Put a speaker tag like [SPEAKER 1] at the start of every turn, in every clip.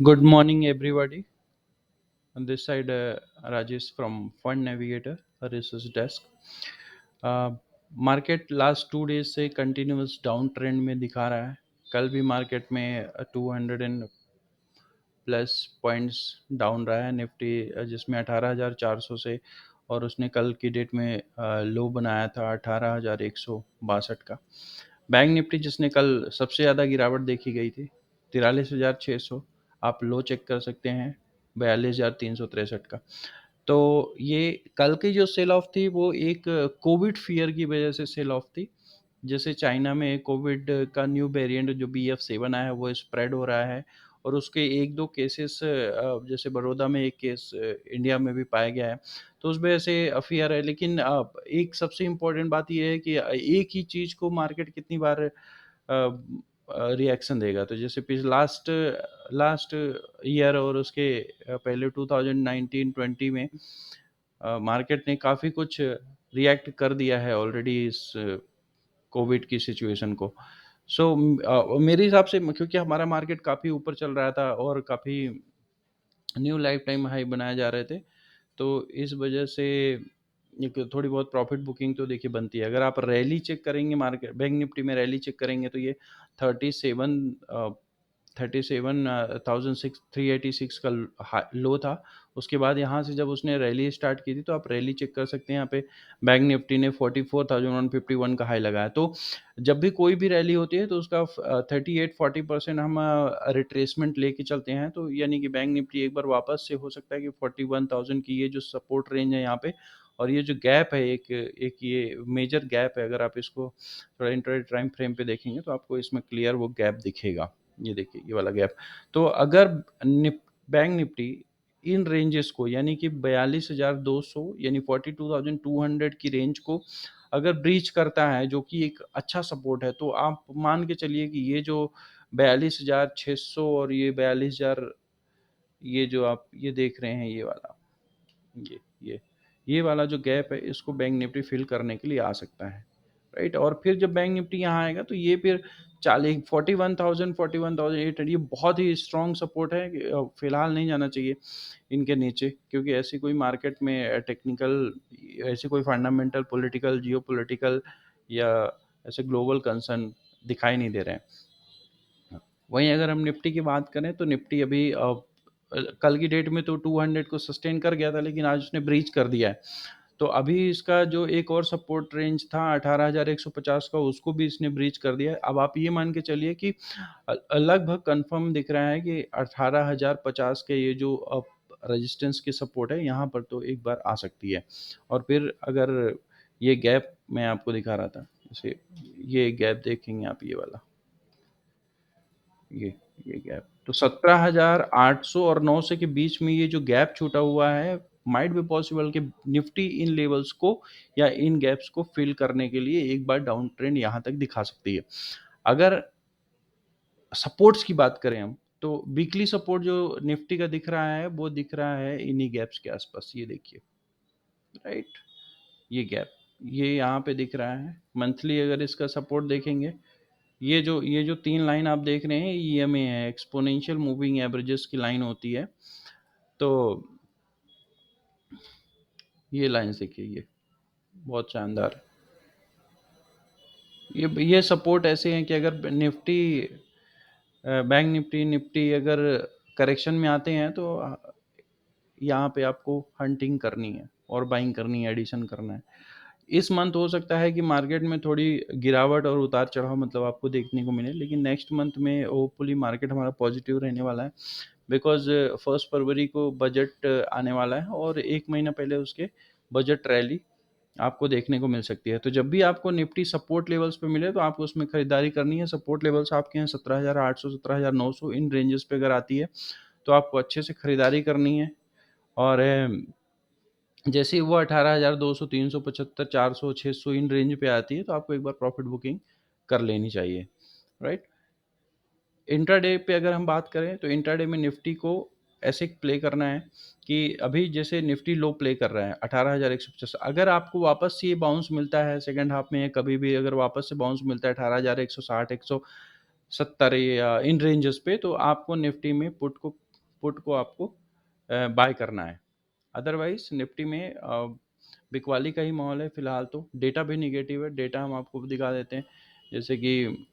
[SPEAKER 1] Good morning, everybody. On this side, Rajesh from Fund Navigator, a research desk. Market last 2 days से continuous down trend में दिखा रहा है. कल भी मार्केट में 200 एंड प्लस पॉइंट्स डाउन रहा है निफ्टी, जिसमें 18,400 से, और उसने कल की डेट में लो बनाया था 18,162 का. बैंक निफ्टी जिसने कल सबसे ज़्यादा गिरावट देखी गई थी 43,600, आप लो चेक कर सकते हैं 42,363 का. तो ये कल की जो सेल ऑफ थी वो एक कोविड फियर की वजह से सेल ऑफ थी. जैसे चाइना में कोविड का न्यू वेरिएंट जो BF7 आया है वो स्प्रेड हो रहा है, और उसके एक दो केसेस, जैसे बड़ौदा में एक केस इंडिया में भी पाया गया है. तो उस वजह से अफियर है. लेकिन एक सबसे इम्पोर्टेंट बात ये है कि एक ही चीज़ को मार्केट कितनी बार रिएक्शन देगा. तो जैसे पिछ लास्ट लास्ट ईयर और उसके पहले 2019-20 में मार्केट ने काफ़ी कुछ रिएक्ट कर दिया है ऑलरेडी इस कोविड की सिचुएशन को. सो मेरे हिसाब से क्योंकि हमारा मार्केट काफ़ी ऊपर चल रहा था और काफ़ी न्यू लाइफ टाइम हाई बनाए जा रहे थे, तो इस वजह से एक थोड़ी बहुत प्रॉफिट बुकिंग तो देखिए बनती है. अगर आप रैली चेक करेंगे, मार्केट बैंक निफ्टी में रैली चेक करेंगे, तो ये 37 37,386 का लो था. उसके बाद यहाँ से जब उसने रैली स्टार्ट की थी, तो आप रैली चेक कर सकते हैं. यहाँ पे बैंक निफ्टी ने 44,151 का हाई लगाया. तो जब भी कोई भी रैली होती है तो उसका 38-40% हम रिट्रेसमेंट लेके चलते हैं. तो यानी कि बैंक निफ्टी एक बार वापस से हो सकता है कि 41,000 की ये जो सपोर्ट रेंज है यहाँ पे, और ये जो गैप है, एक एक ये मेजर गैप है. अगर आप इसको थोड़ा इंटरडे टाइम फ्रेम पे देखेंगे तो आपको इसमें क्लियर वो गैप दिखेगा. ये देखिए ये वाला गैप. तो अगर बैंक निफ्टी इन रेंजेस को, यानी कि 42,200 यानी 42,200 की रेंज को अगर ब्रीच करता है, जो कि एक अच्छा सपोर्ट है, तो आप मान के चलिए कि ये जो 42,600 और ये 42,000, ये जो आप ये देख रहे हैं, ये वाला, ये ये ये वाला जो गैप है, इसको बैंक निफ्टी फिल करने के लिए आ सकता है. राइट. और फिर जब बैंक निफ्टी यहाँ आएगा तो ये फिर 41,000 ये बहुत ही स्ट्रॉन्ग सपोर्ट है फिलहाल नहीं जाना चाहिए इनके नीचे, क्योंकि ऐसी कोई मार्केट में टेक्निकल, ऐसी कोई फंडामेंटल पॉलिटिकल जियो पॉलिटिकल या ऐसे ग्लोबल कंसर्न दिखाई नहीं दे रहे हैं. वहीं अगर हम निफ्टी की बात करें तो निफ्टी अभी कल की डेट में तो 200 को सस्टेन कर गया था, लेकिन आज उसने ब्रीच कर दिया है. तो अभी इसका जो एक और सपोर्ट रेंज था 18,150 का, उसको भी इसने ब्रीच कर दिया है. अब आप ये मान के चलिए कि लगभग कंफर्म दिख रहा है कि 18,050 के ये जो रेजिस्टेंस की सपोर्ट है, यहाँ पर तो एक बार आ सकती है. और फिर अगर ये गैप मैं आपको दिखा रहा था, जैसे ये गैप देखेंगे आप, ये वाला, ये ये गैप, तो 17,800 और 900 के बीच में ये जो गैप छूटा हुआ है, माइट बी पॉसिबल कि निफ्टी इन लेवल्स को या इन गैप्स को फिल करने के लिए एक बार डाउन ट्रेंड यहाँ तक दिखा सकती है. अगर सपोर्ट्स की बात करें हम, तो वीकली सपोर्ट जो निफ्टी का दिख रहा है वो दिख रहा है इन्हीं गैप्स के आसपास. ये देखिए, राइट, ये गैप, ये यहाँ पे दिख रहा है. मंथली अगर इसका सपोर्ट देखेंगे, ये जो तीन लाइन आप देख रहे हैं, EMA है, एक्सपोनेंशियल मूविंग एवरेजेस की लाइन होती है. तो ये लाइन देखिए, ये बहुत शानदार. ये सपोर्ट ऐसे हैं कि अगर निफ्टी, बैंक निफ्टी निफ्टी अगर करेक्शन में आते हैं, तो यहाँ पे आपको हंटिंग करनी है और बाइंग करनी है, एडिशन करना है. इस मंथ हो सकता है कि मार्केट में थोड़ी गिरावट और उतार चढ़ाव मतलब आपको देखने को मिले, लेकिन नेक्स्ट मंथ में होपफुली मार्केट हमारा पॉजिटिव रहने वाला है. बिकॉज 1 फरवरी को बजट आने वाला है, और एक महीना पहले उसके बजट रैली आपको देखने को मिल सकती है. तो जब भी आपको निफ्टी सपोर्ट लेवल्स पे मिले, तो आपको उसमें खरीदारी करनी है. सपोर्ट लेवल्स आपके हैं 17,800 17,900, इन रेंजेस पे अगर आती है तो आपको अच्छे से खरीदारी करनी है. और जैसे ही वो 18,200 375 400 600 इन रेंज पे आती है, तो आपको एक बार प्रॉफिट बुकिंग कर लेनी चाहिए. राइट. इंट्राडे पे अगर हम बात करें, तो इंट्राडे में निफ्टी को ऐसे प्ले करना है कि अभी जैसे निफ्टी लो प्ले कर रहा है 18,150, अगर आपको वापस से ये बाउंस मिलता है सेकंड हाफ में, कभी भी अगर वापस से बाउंस मिलता है 18,160 170 या इन रेंजेस पे, तो आपको निफ्टी में पुट को पुट को आपको बाय करना है। अदरवाइज निफ्टी में बिकवाली का ही माहौल है फिलहाल। तो डेटा भी निगेटिव है, डेटा हम आपको दिखा देते हैं। जैसे कि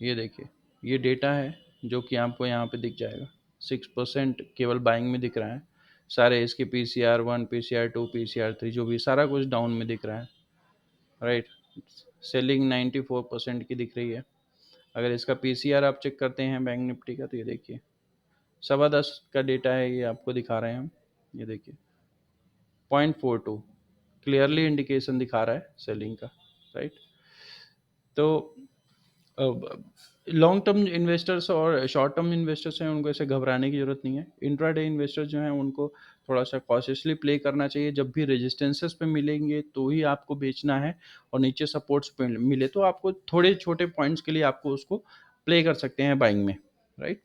[SPEAKER 1] ये देखिए, ये डेटा है जो कि आपको यहाँ पे दिख जाएगा। 6% केवल बाइंग में दिख रहा है। सारे इसके PCR 1, PCR 2, PCR 3 जो भी सारा कुछ डाउन में दिख रहा है, राइट। सेलिंग 94% की दिख रही है। अगर इसका PCR आप चेक करते हैं बैंक निफ्टी का, तो ये देखिए 10:15 का डेटा है, ये आपको दिखा रहे हैं हम। ये देखिए 0.42 क्लियरली इंडिकेशन दिखा रहा है सेलिंग का, राइट। तो लॉन्ग टर्म इन्वेस्टर्स और शॉर्ट टर्म इन्वेस्टर्स हैं, उनको ऐसे घबराने की ज़रूरत नहीं है। इंट्राडे इन्वेस्टर्स जो हैं उनको थोड़ा सा कॉशियसली प्ले करना चाहिए। जब भी रेजिस्टेंसेस पे मिलेंगे तो ही आपको बेचना है, और नीचे सपोर्ट्स पे मिले तो आपको थोड़े छोटे पॉइंट्स के लिए आपको उसको प्ले कर सकते हैं बाइंग में, राइट।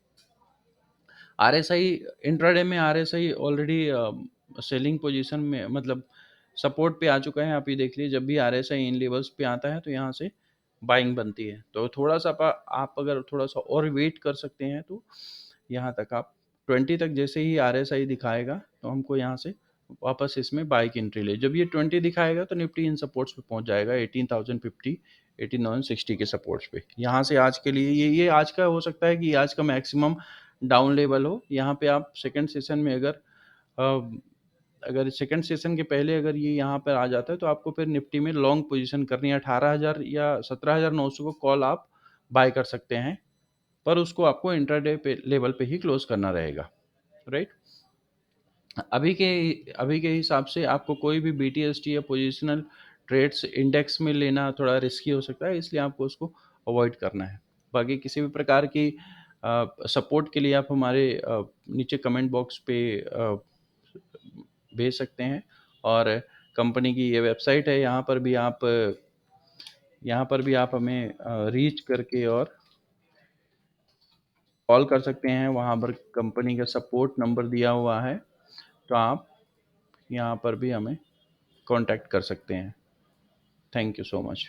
[SPEAKER 1] RSI इंट्राडे में RSI ऑलरेडी सेलिंग पोजीशन में, मतलब सपोर्ट पे आ चुका है। आप ये देख लीजिए, जब भी RSI इन लेवल्स पे आता है तो यहाँ से बाइंग बनती है। तो थोड़ा सा आप अगर थोड़ा सा और वेट कर सकते हैं तो यहाँ तक आप 20 तक जैसे ही RSI दिखाएगा तो हमको यहाँ से वापस इसमें बाई की एंट्री ले। जब ये 20 दिखाएगा तो निफ्टी इन सपोर्ट्स पे पहुंच जाएगा, 18,050, 18,960 के सपोर्ट्स पे। यहाँ से आज के लिए ये आज का हो सकता है कि आज का मैक्सिमम डाउन लेवल हो। यहाँ पे आप सेकंड सेशन में अगर सेकंड सेशन के पहले अगर ये यहाँ पर आ जाता है तो आपको फिर निफ्टी में लॉन्ग पोजीशन करनी है। 18,000 या 17,900 को कॉल आप बाय कर सकते हैं, पर उसको आपको इंट्राडे पे लेवल पे ही क्लोज करना रहेगा, राइट। अभी के अभी के हिसाब से आपको कोई भी BTST या पोजिशनल ट्रेड्स इंडेक्स में लेना थोड़ा रिस्की हो सकता है, इसलिए आपको उसको अवॉइड करना है। बाकी किसी भी प्रकार की सपोर्ट के लिए आप हमारे नीचे कमेंट बॉक्स पे भेज सकते हैं। और कंपनी की ये वेबसाइट है, यहाँ पर भी आप हमें रीच करके और कॉल कर सकते हैं। वहाँ पर कंपनी का सपोर्ट नंबर दिया हुआ है, तो आप यहाँ पर भी हमें कांटेक्ट कर सकते हैं। Thank you so much.